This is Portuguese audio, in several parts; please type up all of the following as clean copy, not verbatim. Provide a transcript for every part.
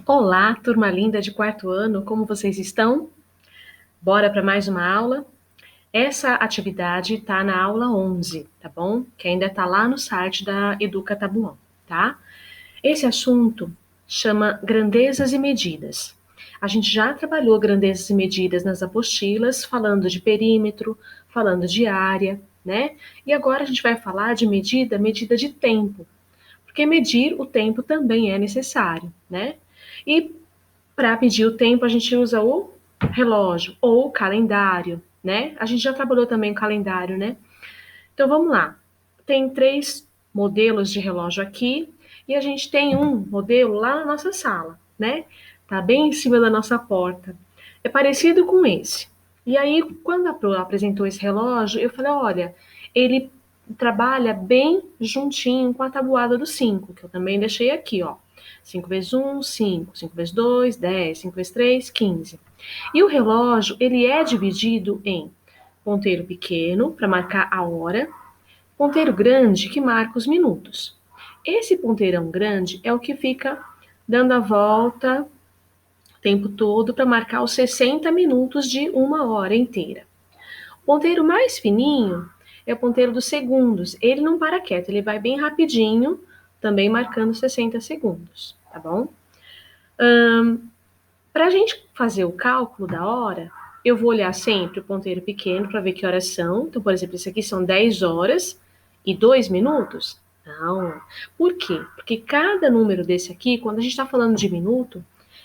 Olá, turma linda de quarto ano, como vocês estão? Bora para mais uma aula? Essa atividade está na aula 11, tá bom? Que ainda está lá no site da Educa Tabuão, tá? Esse assunto chama grandezas e medidas. A gente já trabalhou grandezas e medidas nas apostilas, falando de perímetro, falando de área, né? E agora a gente vai falar de medida de tempo, porque medir o tempo também é necessário, né? E para medir o tempo, a gente usa o relógio ou o calendário, né? A gente já trabalhou também o calendário, né? Então vamos lá. Tem 3 modelos de relógio aqui e a gente tem um modelo lá na nossa sala, né? Tá bem em cima da nossa porta. É parecido com esse. E aí, quando a Pro apresentou esse relógio, eu falei: olha, ele trabalha bem juntinho com a tabuada do 5, que eu também deixei aqui, ó. 5 vezes 1, 5. 5 vezes 2, 10. 5 vezes 3, 15. E o relógio, ele é dividido em ponteiro pequeno, para marcar a hora, ponteiro grande, que marca os minutos. Esse ponteirão grande é o que fica dando a volta o tempo todo para marcar os 60 minutos de uma hora inteira. O ponteiro mais fininho é o ponteiro dos segundos. Ele não para quieto, ele vai bem rapidinho, também marcando 60 segundos, tá bom? Para a gente fazer o cálculo da hora, eu vou olhar sempre o ponteiro pequeno para ver que horas são. Então, por exemplo, isso aqui são 10 horas e 2 minutos. Não. Por quê? Porque cada número desse aqui, quando a gente está falando de minuto,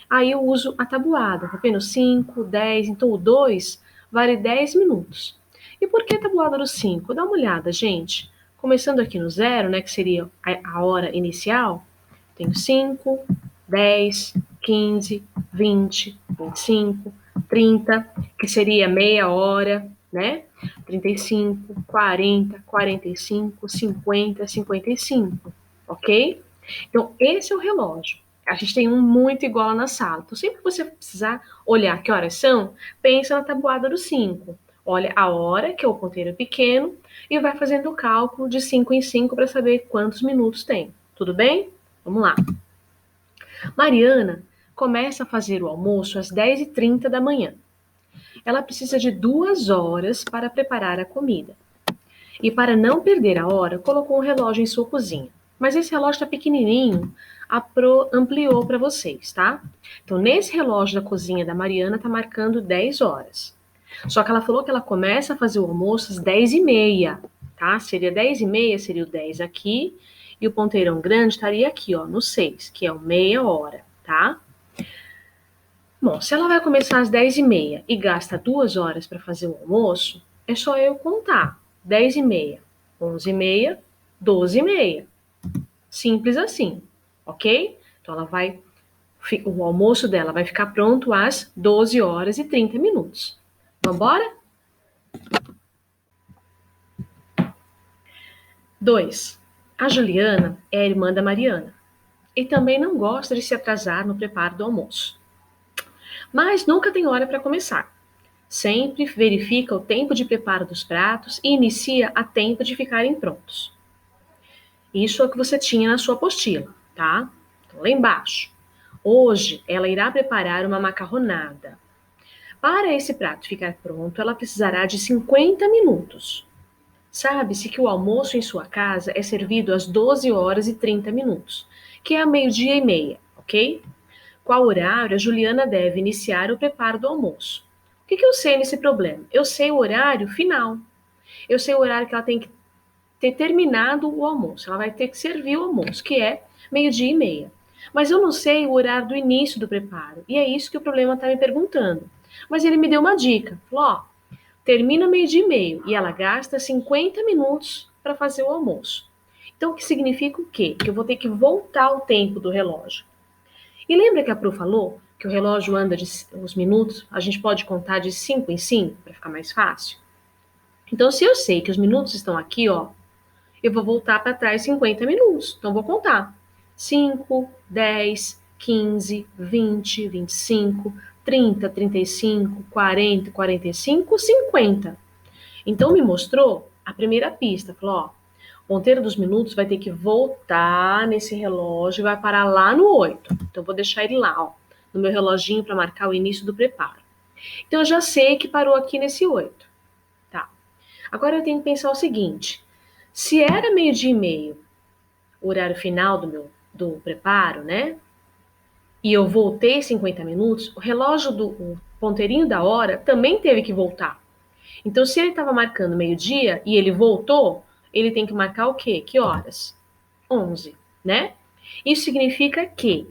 aí eu uso a tabuada. Tá vendo? 5, 10, então o 2 vale 10 minutos. E por que a tabuada do 5? Dá uma olhada, gente. Começando aqui no zero, né, que seria a hora inicial, tenho 5, 10, 15, 20, 25, 30, que seria meia hora, né? 35, 40, 45, 50, 55, ok? Então, esse é o relógio. A gente tem um muito igual na sala. Então, sempre que você precisar olhar que horas são, pensa na tabuada do 5. Olha a hora, que é o ponteiro pequeno, e vai fazendo o cálculo de 5 em 5 para saber quantos minutos tem. Tudo bem? Vamos lá. Mariana começa a fazer o almoço às 10h30 da manhã. Ela precisa de 2 horas para preparar a comida. E para não perder a hora, colocou um relógio em sua cozinha. Mas esse relógio está pequenininho, a Pro ampliou para vocês, tá? Então, nesse relógio da cozinha da Mariana, está marcando 10 horas. Só que ela falou que ela começa a fazer o almoço às 10h30, tá? Seria 10h30, seria o 10 aqui, e o ponteirão grande estaria aqui, ó, no 6, que é o meia hora, tá? Bom, se ela vai começar às 10h30 e gasta 2 horas para fazer o almoço, é só eu contar. 10h30, 11h30, 12h30. Simples assim, ok? Então ela vai, o almoço dela vai ficar pronto às 12 horas e 30 minutos. Vamos embora? 2. A Juliana é a irmã da Mariana e também não gosta de se atrasar no preparo do almoço. Mas nunca tem hora para começar. Sempre verifica o tempo de preparo dos pratos e inicia a tempo de ficarem prontos. Isso é o que você tinha na sua apostila, tá? Então, lá embaixo. Hoje ela irá preparar uma macarronada. Para esse prato ficar pronto, ela precisará de 50 minutos. Sabe-se que o almoço em sua casa é servido às 12 horas e 30 minutos, que é a meio-dia e meia, ok? Qual horário a Juliana deve iniciar o preparo do almoço? O que eu sei nesse problema? Eu sei o horário final. Eu sei o horário que ela tem que ter terminado o almoço. Ela vai ter que servir o almoço, que é meio-dia e meia. Mas eu não sei o horário do início do preparo. E é isso que o problema está me perguntando. Mas ele me deu uma dica. Falou, ó, termina meio-dia e meio e ela gasta 50 minutos para fazer o almoço. Então, o que significa o quê? Que eu vou ter que voltar o tempo do relógio. E lembra que a Pro falou que o relógio anda os minutos, a gente pode contar de 5 em 5 para ficar mais fácil? Então, se eu sei que os minutos estão aqui, ó, eu vou voltar para trás 50 minutos. Então, vou contar. 5, 10, 15, 20, 25, 30, 35, 40, 45, 50. Então, me mostrou a primeira pista. Falou, ó, ponteiro dos minutos vai ter que voltar nesse relógio e vai parar lá no 8. Então, eu vou deixar ele lá, ó, no meu reloginho para marcar o início do preparo. Então, eu já sei que parou aqui nesse 8. Tá. Agora, eu tenho que pensar o seguinte. Se era 12:30, o horário final do preparo, né? E eu voltei 50 minutos, o relógio o ponteirinho da hora também teve que voltar. Então, se ele estava marcando meio-dia e ele voltou, ele tem que marcar o quê? Que horas? 11, né? Isso significa que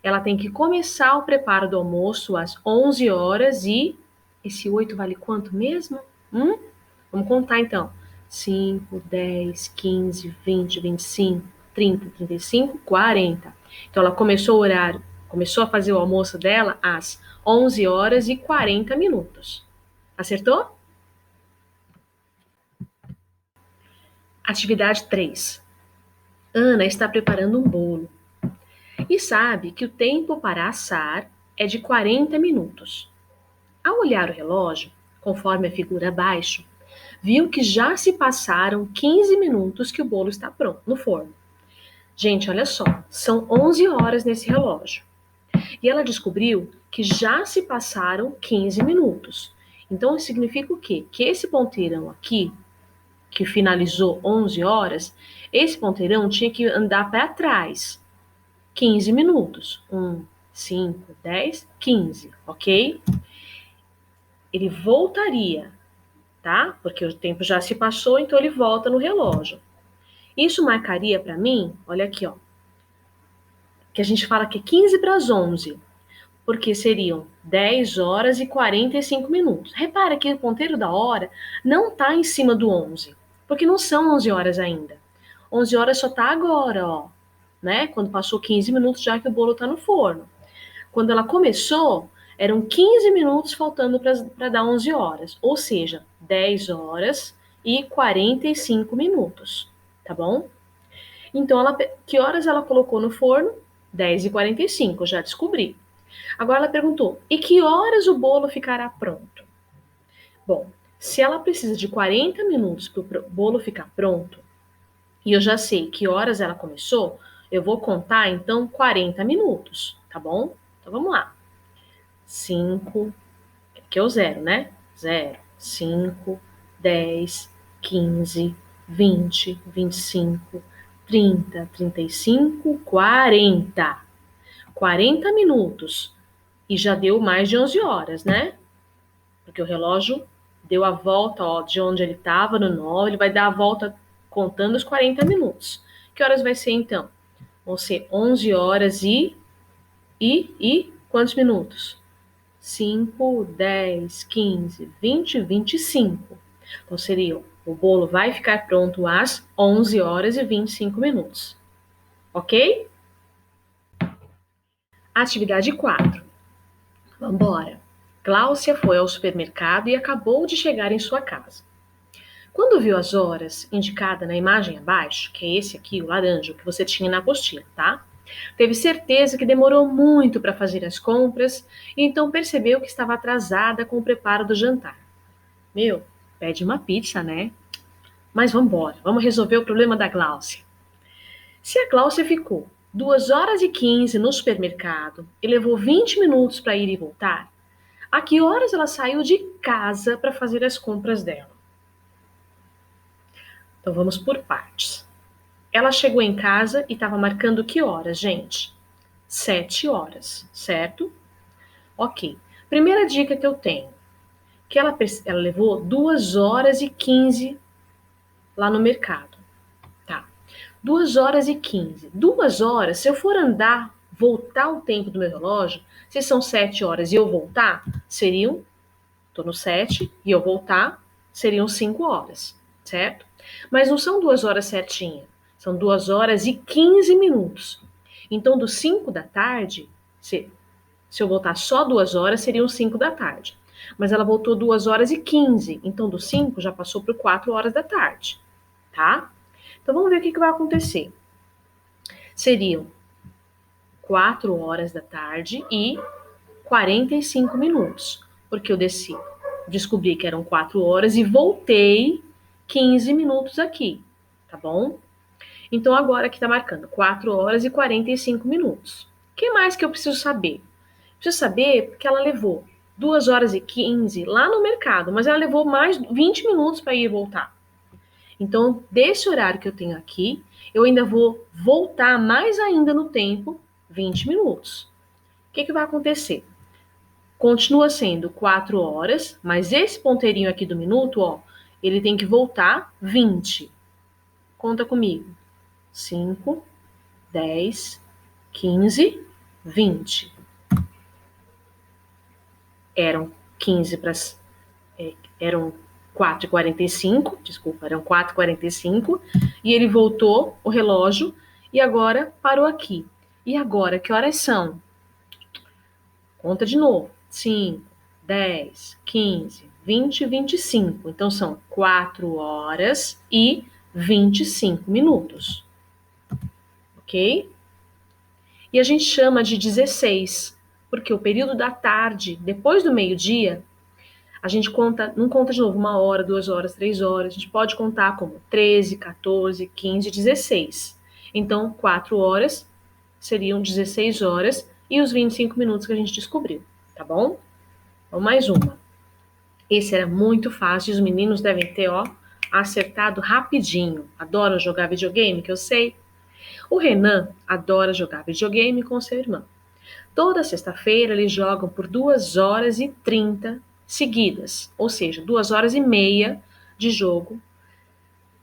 ela tem que começar o preparo do almoço às 11 horas e... Esse 8 vale quanto mesmo? Vamos contar então. 5, 10, 15, 20, 25, 30, 35, 40. Então, ela começou o horário, começou a fazer o almoço dela às 11 horas e 40 minutos. Acertou? Atividade 3. Ana está preparando um bolo e sabe que o tempo para assar é de 40 minutos. Ao olhar o relógio, conforme a figura abaixo, viu que já se passaram 15 minutos que o bolo está pronto no forno. Gente, olha só, são 11 horas nesse relógio. E ela descobriu que já se passaram 15 minutos. Então, significa o quê? Que esse ponteirão aqui, que finalizou 11 horas, esse ponteirão tinha que andar para trás 15 minutos. 1, 5, 10, 15, ok? Ele voltaria, tá? Porque o tempo já se passou, então ele volta no relógio. Isso marcaria para mim, olha aqui, ó, que a gente fala que é 15 para as 11, porque seriam 10 horas e 45 minutos. Repara que o ponteiro da hora não está em cima do 11, porque não são 11 horas ainda. 11 horas só está agora, ó, né? Quando passou 15 minutos já que o bolo está no forno. Quando ela começou, eram 15 minutos faltando para dar 11 horas, ou seja, 10 horas e 45 minutos, tá bom? Então, que horas ela colocou no forno? 10h45, eu já descobri. Agora ela perguntou, e que horas o bolo ficará pronto? Bom, se ela precisa de 40 minutos para o bolo ficar pronto, e eu já sei que horas ela começou, eu vou contar, então, 40 minutos, tá bom? Então, vamos lá. 5, que é o 0, né? 0, 5, 10, 15, 20, 25, 30, 35, 40. 40 minutos. E já deu mais de 11 horas, né? Porque o relógio deu a volta, ó, de onde ele estava, no 9, ele vai dar a volta contando os 40 minutos. Que horas vai ser, então? Vão ser 11 horas e quantos minutos? 5, 10, 15, 20, 25. Então, seriam, o bolo vai ficar pronto às 11 horas e 25 minutos. Ok? Atividade 4. Vambora. Gláucia foi ao supermercado e acabou de chegar em sua casa. Quando viu as horas indicadas na imagem abaixo, que é esse aqui, o laranja, que você tinha na apostila, tá? Teve certeza que demorou muito para fazer as compras e então percebeu que estava atrasada com o preparo do jantar. Meu, pede uma pizza, né? Mas vambora, vamos resolver o problema da Gláucia. Se a Gláucia ficou 2 horas e 15 no supermercado e levou 20 minutos para ir e voltar, a que horas ela saiu de casa para fazer as compras dela? Então vamos por partes. Ela chegou em casa e estava marcando que horas, gente? 7 horas, certo? Ok. Primeira dica que eu tenho, que ela levou 2 horas e 15 lá no mercado. Tá. 2 horas e 15. 2 horas, se eu for andar, voltar o tempo do meu relógio, se são 7 horas e eu voltar, seriam, tô no 7, e eu voltar, seriam 5 horas, certo? Mas não são 2 horas certinha, são 2 horas e 15 minutos. Então, dos 5 da tarde, se eu voltar só 2 horas, seriam 5 da tarde. Mas ela voltou 2 horas e 15, então do 5 já passou para 4 horas da tarde, tá? Então, vamos ver o que vai acontecer. Seriam 4 horas da tarde e 45 minutos, porque eu descobri que eram 4 horas e voltei 15 minutos aqui, tá bom? Então, agora aqui tá marcando 4 horas e 45 minutos. O que mais que eu preciso saber? Preciso saber que ela levou 2 horas e 15 lá no mercado, mas ela levou mais 20 minutos para ir e voltar. Então, desse horário que eu tenho aqui, eu ainda vou voltar mais ainda no tempo, 20 minutos. O que vai acontecer? Continua sendo 4 horas, mas esse ponteirinho aqui do minuto, ó, ele tem que voltar 20. Conta comigo. 5, 10, 15, 20. Eram 15 para eram 4h45, desculpa, eram 4h45, e ele voltou o relógio e agora parou aqui. E agora, que horas são? Conta de novo. 5, 10, 15, 20, 25. Então são 4 horas e 25 minutos. Ok? E a gente chama de 16, porque o período da tarde, depois do meio-dia, a gente não conta de novo 1 hora, 2 horas, 3 horas, a gente pode contar como 13, 14, 15, 16. Então, 4 horas seriam 16 horas e os 25 minutos que a gente descobriu, tá bom? Então, mais uma. Esse era muito fácil, os meninos devem ter, ó, acertado rapidinho. Adoram jogar videogame, que eu sei. O Renan adora jogar videogame com seu irmão. Toda sexta-feira eles jogam por 2 horas e 30 seguidas, ou seja, 2 horas e meia de jogo.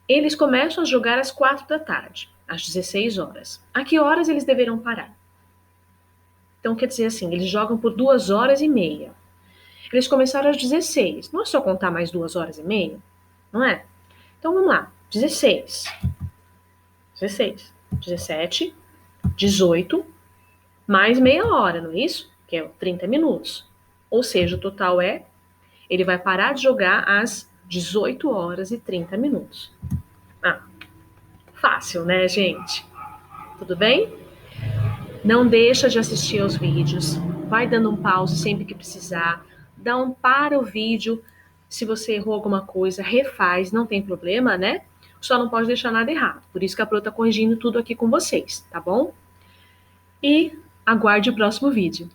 Eles começam a jogar às 4 da tarde, às 16 horas. A que horas eles deverão parar? Então, quer dizer assim, eles jogam por 2 horas e meia. Eles começaram às 16. Não é só contar mais 2 horas e meia? Não é? Então, vamos lá. 16, 17, 18, mais meia hora, não é isso? Que é 30 minutos. Ou seja, o total ele vai parar de jogar às 18 horas e 30 minutos. Ah, fácil, né, gente? Tudo bem? Não deixa de assistir aos vídeos. Vai dando um pause sempre que precisar. Dá um para o vídeo. Se você errou alguma coisa, refaz, não tem problema, né? Só não pode deixar nada errado. Por isso que a Pro tá corrigindo tudo aqui com vocês, tá bom? E aguarde o próximo vídeo.